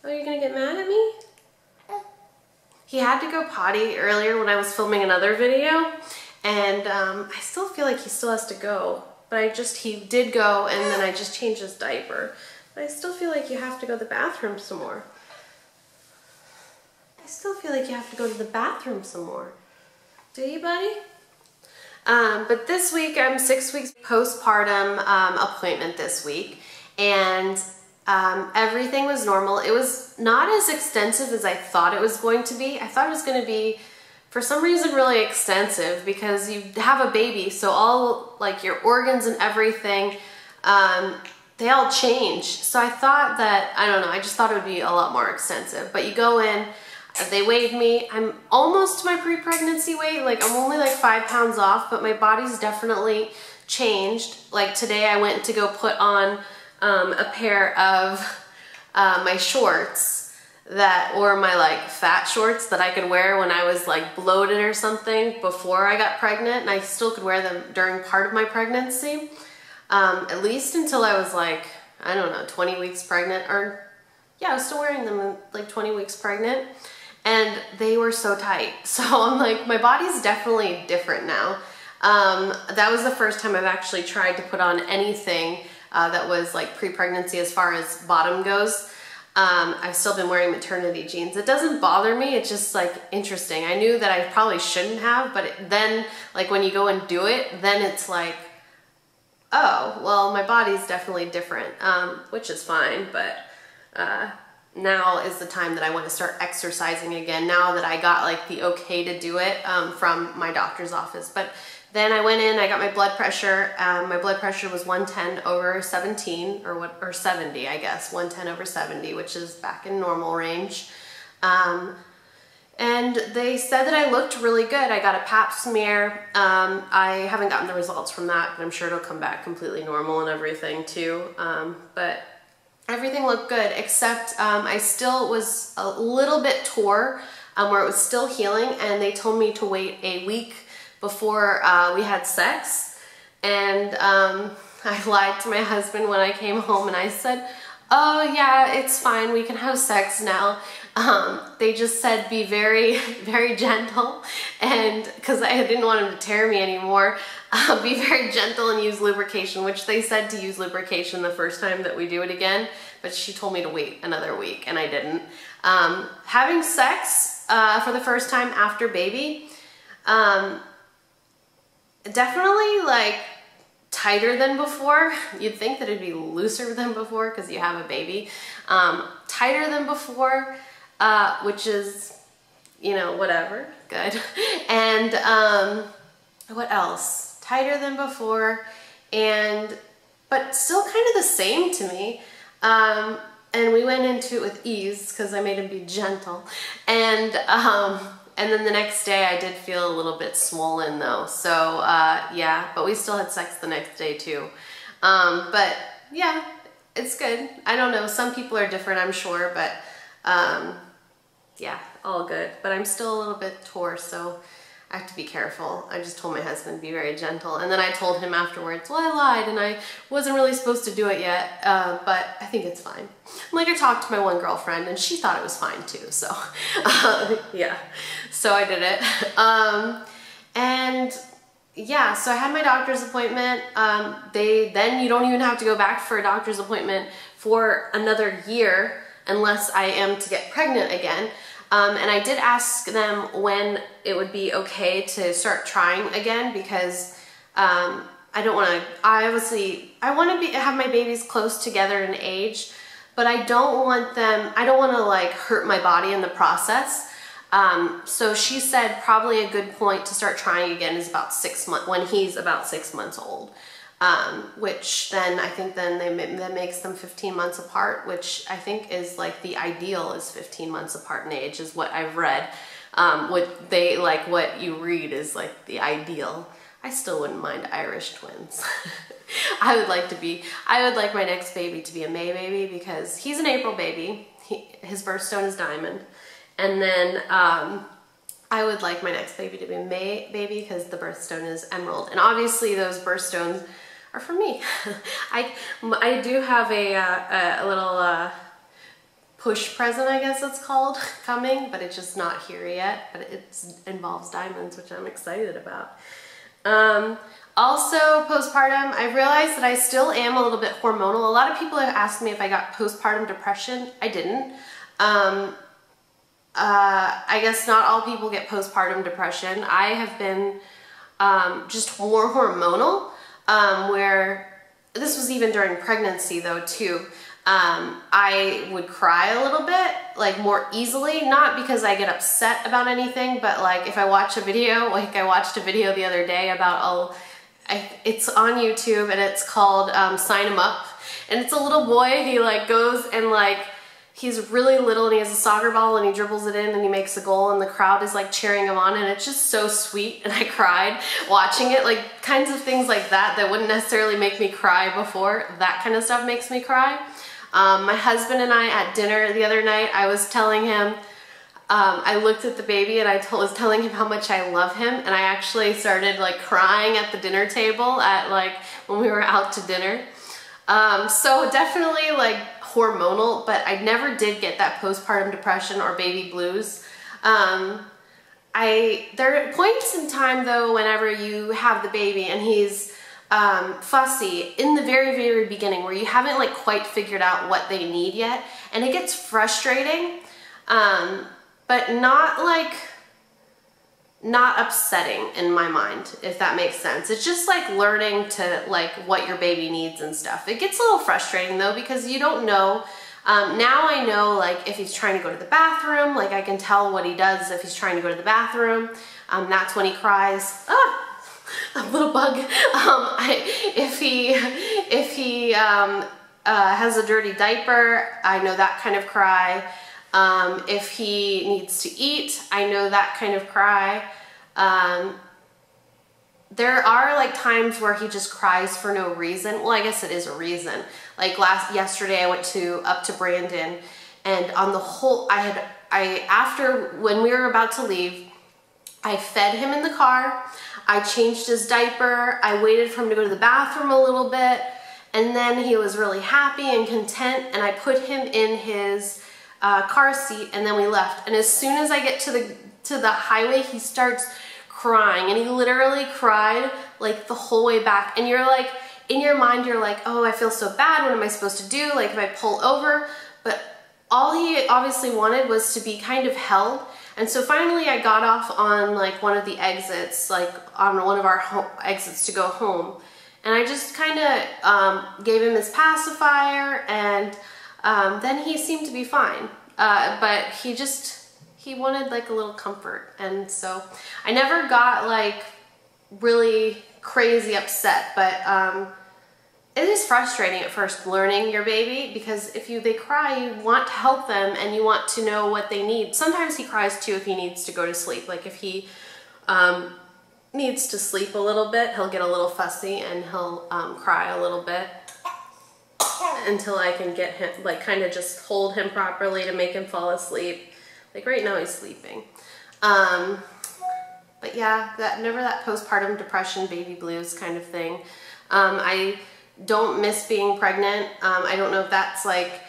Oh, you're gonna get mad at me? He had to go potty earlier when I was filming another video, and I still feel like he still has to go. But he did go, and then I just changed his diaper. But I still feel like you have to go to the bathroom some more. I still feel like you have to go to the bathroom some more. Do you, buddy? But this week, I'm 6 weeks postpartum appointment this week, and everything was normal. It was not as extensive as I thought it was going to be. I thought it was going to be, for some reason, really extensive because you have a baby, so all like your organs and everything, they all change. So I thought that, I don't know, I just thought it would be a lot more extensive. But you go in, they weighed me. I'm almost to my pre-pregnancy weight. Like I'm only like 5 pounds off, but my body's definitely changed. Like today I went to go put on a pair of my shorts or my like fat shorts that I could wear when I was like bloated or something before I got pregnant, and I still could wear them during part of my pregnancy, at least until I was like, I don't know, 20 weeks pregnant, or yeah, I was still wearing them like 20 weeks pregnant, and they were so tight. So I'm like, my body's definitely different now. That was the first time I've actually tried to put on anything that was like pre-pregnancy as far as bottom goes. I've still been wearing maternity jeans. It doesn't bother me, it's just like interesting. I knew that I probably shouldn't have, but then like when you go and do it, then it's like, oh, well my body's definitely different, which is fine, but now is the time that I want to start exercising again, now that I got like the okay to do it from my doctor's office. But then I went in, I got my blood pressure. My blood pressure was 110/17, or 70, I guess, 110/70, which is back in normal range. And they said that I looked really good. I got a pap smear. I haven't gotten the results from that, but I'm sure it'll come back completely normal and everything too. But everything looked good, except I still was a little bit tore where it was still healing, and they told me to wait a week before we had sex. And I lied to my husband when I came home and I said, oh yeah, it's fine, we can have sex now. They just said be very, very gentle, and because I didn't want him to tear me anymore, be very gentle and use lubrication, which they said to use lubrication the first time that we do it again, but she told me to wait another week and I didn't. Having sex for the first time after baby, definitely like tighter than before. You'd think that it'd be looser than before because you have a baby. Tighter than before, which is, you know, whatever, good. And what else? Tighter than before, but still kind of the same to me. And we went into it with ease because I made him be gentle. And then the next day I did feel a little bit swollen though. So yeah, but we still had sex the next day too. But yeah, it's good. I don't know, some people are different, I'm sure, but yeah, all good. But I'm still a little bit tore, so I have to be careful. I just told my husband to be very gentle. And then I told him afterwards, well, I lied and I wasn't really supposed to do it yet, but I think it's fine. Like, I talked to my one girlfriend and she thought it was fine too, so yeah. So I did it. And yeah, so I had my doctor's appointment. Then you don't even have to go back for a doctor's appointment for another year unless I am to get pregnant again. And I did ask them when it would be okay to start trying again, because I don't want to, I want to have my babies close together in age, but I don't want to like hurt my body in the process. So she said probably a good point to start trying again is about 6 months, when he's about 6 months old. Which then I think that makes them 15 months apart, which I think is like the ideal is 15 months apart in age is what I've read. What you read is like the ideal. I still wouldn't mind Irish twins. I would like my next baby to be a May baby because he's an April baby. His birthstone is diamond. And then I would like my next baby to be a May baby because the birthstone is emerald. And obviously those birthstones are for me. I do have a little push present, I guess it's called, coming, but it's just not here yet. But it involves diamonds, which I'm excited about. Also, postpartum, I realized that I still am a little bit hormonal. A lot of people have asked me if I got postpartum depression. I didn't. I guess not all people get postpartum depression. I have been just more hormonal, where this was even during pregnancy though too. I would cry a little bit, like more easily, not because I get upset about anything, but like if I watch a video, like I watched a video the other day about, it's on YouTube and it's called Sign 'Em Up, and it's a little boy, he like goes and like, he's really little and he has a soccer ball and he dribbles it in and he makes a goal and the crowd is like cheering him on, and it's just so sweet, and I cried watching it. Like kinds of things like that that wouldn't necessarily make me cry before, that kind of stuff makes me cry. My husband and I at dinner the other night, I was telling him, I looked at the baby and I was telling him how much I love him, and I actually started like crying at the dinner table at like when we were out to dinner. So definitely like hormonal, but I never did get that postpartum depression or baby blues. There are points in time though whenever you have the baby and he's fussy in the very, very beginning where you haven't like quite figured out what they need yet, and it gets frustrating, but not upsetting in my mind, if that makes sense. It's just like learning to like what your baby needs and stuff. It gets a little frustrating though because you don't know. Now I know like if he's trying to go to the bathroom, like I can tell what he does if he's trying to go to the bathroom. That's when he cries. Ah! A little bug. If he has a dirty diaper, I know that kind of cry. If he needs to eat, I know that kind of cry. There are like times where he just cries for no reason. Well, I guess it is a reason. Like yesterday I went up to Brandon, and on the whole, after when we were about to leave, I fed him in the car, I changed his diaper, I waited for him to go to the bathroom a little bit, and then he was really happy and content, and I put him in his car seat, and then we left. And as soon as I get to the highway, he starts crying, and he literally cried like the whole way back. And you're like, in your mind, you're like, oh, I feel so bad, what am I supposed to do? Like if I pull over? But all he obviously wanted was to be kind of held. And so finally I got off on like one of the exits, like on one of our exits to go home. And I just kind of gave him his pacifier, and then he seemed to be fine. But he wanted like a little comfort. And so I never got like really crazy upset, but it is frustrating at first learning your baby, because if they cry, you want to help them and you want to know what they need. Sometimes he cries too if he needs to go to sleep. Like if he needs to sleep a little bit, he'll get a little fussy and he'll cry a little bit until I can get him, like kind of just hold him properly to make him fall asleep. Like right now he's sleeping. But yeah, never that postpartum depression, baby blues kind of thing. I don't miss being pregnant. I don't know if that's like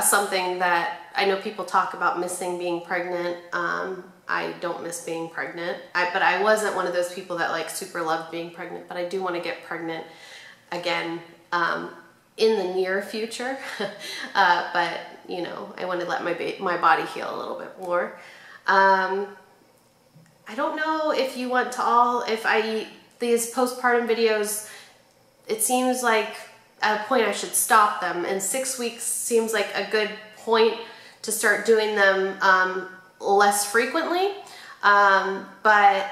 something that I know people talk about, missing being pregnant. I don't miss being pregnant. But I wasn't one of those people that like super loved being pregnant, but I do want to get pregnant again in the near future. But you know, I want to let my body heal a little bit more. I don't know if you want to these postpartum videos, it seems like at a point I should stop them, and 6 weeks seems like a good point to start doing them less frequently, but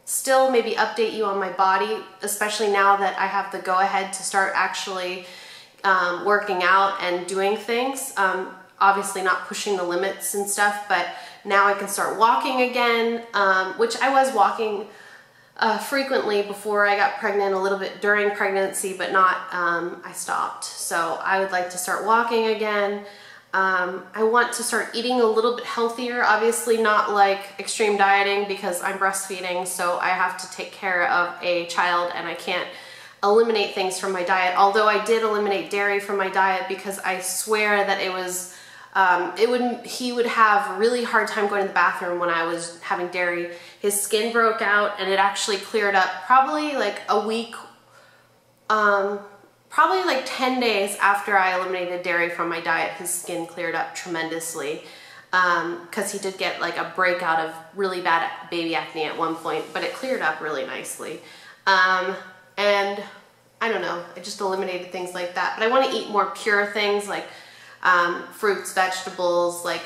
still maybe update you on my body, especially now that I have the go-ahead to start actually working out and doing things. Obviously not pushing the limits and stuff, but now I can start walking again, which I was walking frequently before I got pregnant, a little bit during pregnancy, but not, I stopped. So I would like to start walking again. I want to start eating a little bit healthier, obviously not like extreme dieting because I'm breastfeeding, so I have to take care of a child and I can't eliminate things from my diet. Although I did eliminate dairy from my diet because I swear that it was, he would have a really hard time going to the bathroom when I was having dairy. His skin broke out and it actually cleared up probably like a week, probably like 10 days after I eliminated dairy from my diet. His skin cleared up tremendously because he did get like a breakout of really bad baby acne at one point, but it cleared up really nicely. And I don't know, I just eliminated things like that. But I want to eat more pure things like fruits, vegetables, like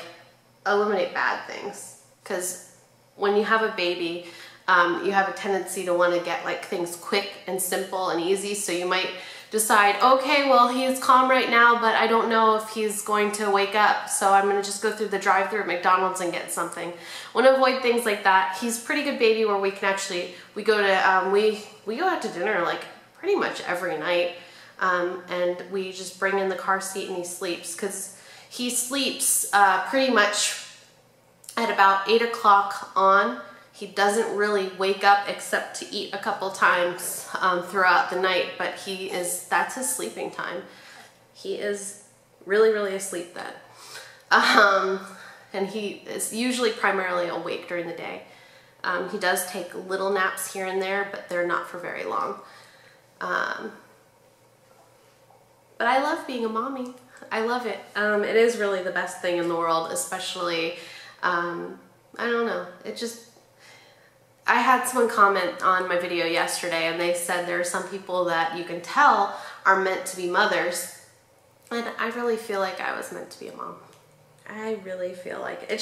eliminate bad things. Because when you have a baby, you have a tendency to want to get like things quick and simple and easy. So you might decide, okay, well, he's calm right now, but I don't know if he's going to wake up, so I'm gonna just go through the drive-thru at McDonald's and get something. Want to avoid things like that. He's a pretty good baby where we can actually, we go out to dinner like pretty much every night, and we just bring in the car seat and he sleeps, because he sleeps pretty much at about 8 o'clock on. He doesn't really wake up except to eat a couple times throughout the night, but that's his sleeping time. He is really, really asleep then. And he is usually primarily awake during the day. He does take little naps here and there, but they're not for very long. But I love being a mommy. I love it. It is really the best thing in the world, especially, I don't know, I had someone comment on my video yesterday and they said there are some people that you can tell are meant to be mothers. And I really feel like I was meant to be a mom. I really feel like it.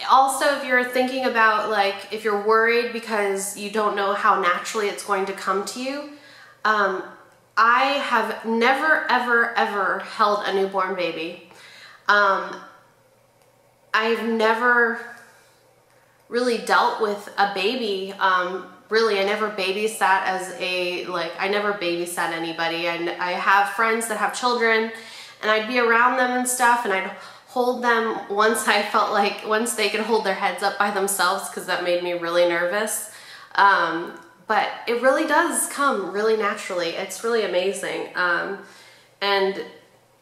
Also, if you're thinking about, like, if you're worried because you don't know how naturally it's going to come to you, I have never, ever, ever held a newborn baby. I've never really dealt with a baby. Really, I never babysat I never babysat anybody. I have friends that have children and I'd be around them and stuff, and I'd hold them once they could hold their heads up by themselves, because that made me really nervous. But it really does come really naturally. It's really amazing. And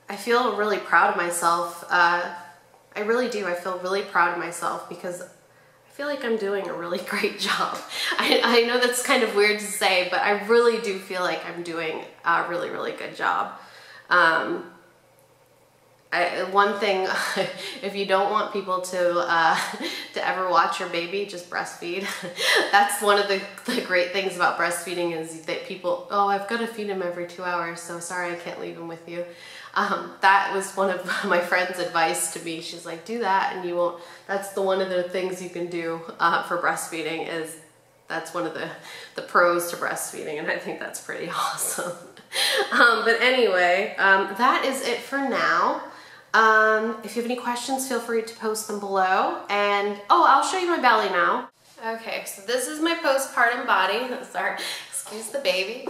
I feel really proud of myself. I really do. I feel really proud of myself because I feel like I'm doing a really great job. I know that's kind of weird to say, but I really do feel like I'm doing a really, really good job. One thing, if you don't want people to ever watch your baby, just breastfeed. That's one of the great things about breastfeeding, is that people, oh, I've got to feed him every 2 hours, so sorry I can't leave him with you. That was one of my friend's advice to me. She's like, do that and you won't, that's one of the things you can do for breastfeeding, is that's one of the pros to breastfeeding, and I think that's pretty awesome. But anyway, that is it for now. If you have any questions, feel free to post them below. And, oh, I'll show you my belly now. Okay, so this is my postpartum body. Sorry, excuse the baby.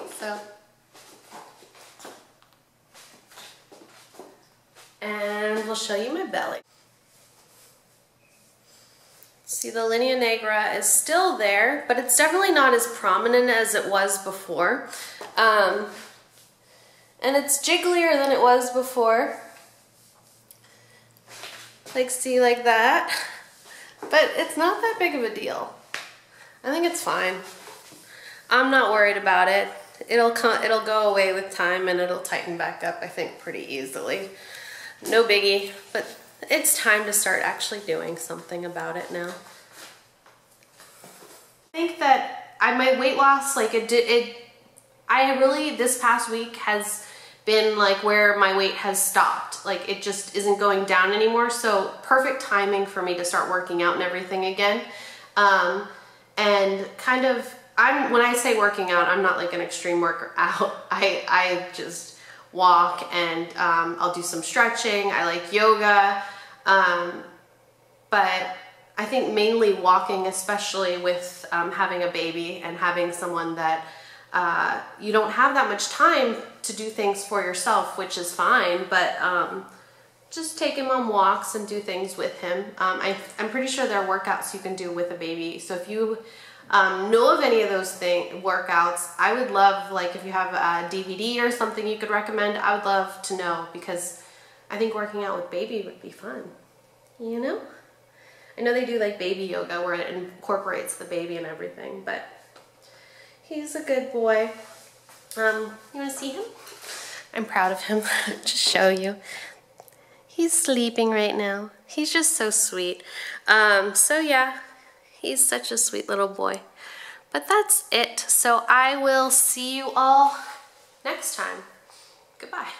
And we'll show you my belly. See, the linea nigra is still there, but it's definitely not as prominent as it was before. And it's jigglier than it was before. Like, see, like that. But it's not that big of a deal. I think it's fine. I'm not worried about it. It'll go away with time, and it'll tighten back up, I think, pretty easily. No biggie, but it's time to start actually doing something about it now. I think that my weight loss, like this past week has been like where my weight has stopped. Like, it just isn't going down anymore. So perfect timing for me to start working out and everything again. And kind of, when I say working out, I'm not like an extreme worker out. I just walk, and I'll do some stretching. I like yoga. But I think mainly walking, especially with having a baby and having someone that you don't have that much time to do things for yourself, which is fine, but just take him on walks and do things with him. I'm pretty sure there are workouts you can do with a baby. So if you know of any of those workouts, I would love, like, if you have a DVD or something you could recommend, I would love to know, because I think working out with baby would be fun, you know? I know they do like baby yoga where it incorporates the baby and everything, but he's a good boy. You want to see him? I'm proud of him. Just show you. He's sleeping right now. He's just so sweet. So yeah, he's such a sweet little boy. But that's it. So I will see you all next time. Goodbye.